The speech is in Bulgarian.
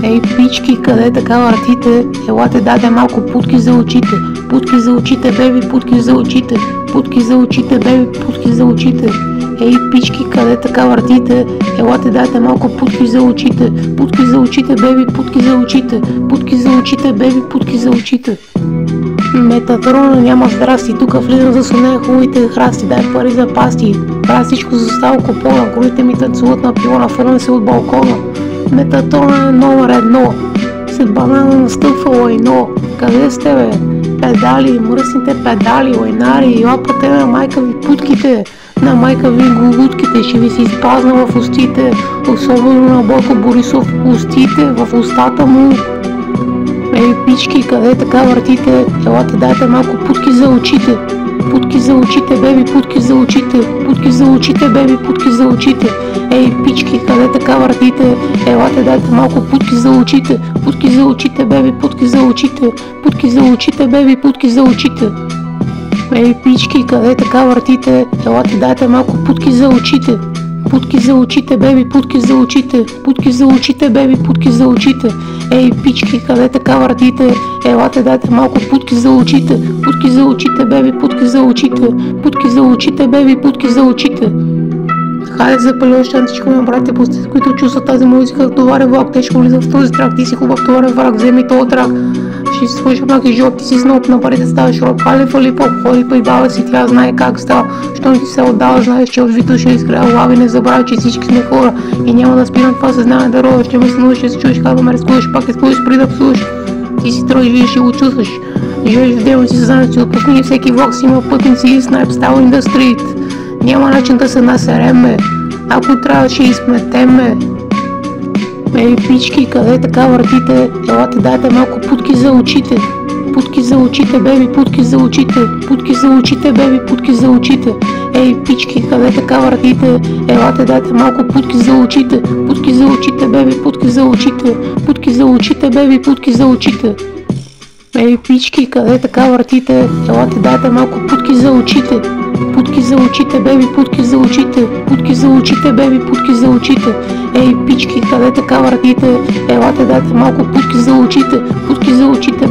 Ей, пички, къде така въртите? Елате даде малко путки за очите. Путки за очите, беби, путки за очите. Путки за очите, беби, путки за очите. Ей, пички, къде така въртите? Елате дайте малко путки за очите. Путки за очите, беби, путки за очите. Путки за очите, беби, путки за очите. Метатрона няма здрасти, тука влизам за соне хубавите храсти, дай пари за пасти. Правя всичко за стал купона, колите ми танцуват на пилона, фърна се от балкона. Метатрона е номер едно, след банана настъпва лайно. Къде сте бе? Педали, мръсните педали, лайнари, лапате на майка ви путките, на майка ви голутките, ще ви се изпразна в устите, особено на Бойко Борисов устите, в устата му. Ей, пички, къде така въртите? Елате дайте малко путки за очите. Путки за очите, беби, путки за очите. Путки за очите, беби, путки за очите. Ей, пички, къде така въртите? Елате дайте малко путки за очите. Путки за очите, беби, путки за очите. Путки за очите, беби, путки за очите. Ей, пички, къде така въртите? Елате дайте малко путки за очите. Путки за очите, беби, путки за очите. Путки за очите, беби, путки за очите. Ей, пички, къде така въртите? Елате дайте малко путки за очите. Путки за очите, беби, путки за очите. Путки за очите, беби, путки за очите. Хайде запали още всичко на братите, пустите, които чувстват тази музика, товарен влак, тежко влизам в този трак, ти си хубав товарен враг, вземи този трак. Ще си слушам на жок, ти си сноп, на парите ставаш роб, халифа ли поп, ходи па и баба си, тя знае как става. Щом ти се отдава, знаеш, че от вито ще изгрява лави, не забравяй, че всички сме хора и няма да спирам това съзнание да ровиш, ще ме снуваш, ще се чуеш, как да ме рискуваш, пак изкуваш преди да псуваш. Ти си трой, вие ще го чувстваш, живееш в дело си съзнание, че отпусни всеки влог си има пътници и снайп стайл in the street. Няма начин да се насереме, ако трябва ще изметеме. Ей, пички, къде така въртите? Елате дайте малко путки за очите. Путки за очите, беби, путки за очите. Путки за очите, беби, путки за очите. Ей, пички, къде така въртите? Елате дайте малко путки за очите. Путки за очите, беби, путки за очите. Путки за очите, беби, путки за очите. Ей, пички, къде така въртите? Елате дайте малко путки за очите. Путки за очите, беби, путки за очите. Путки за очите, беби, путки за очите. Ей, пички, къде така въртите? Елате дайте малко путки за очите. Путки за очите.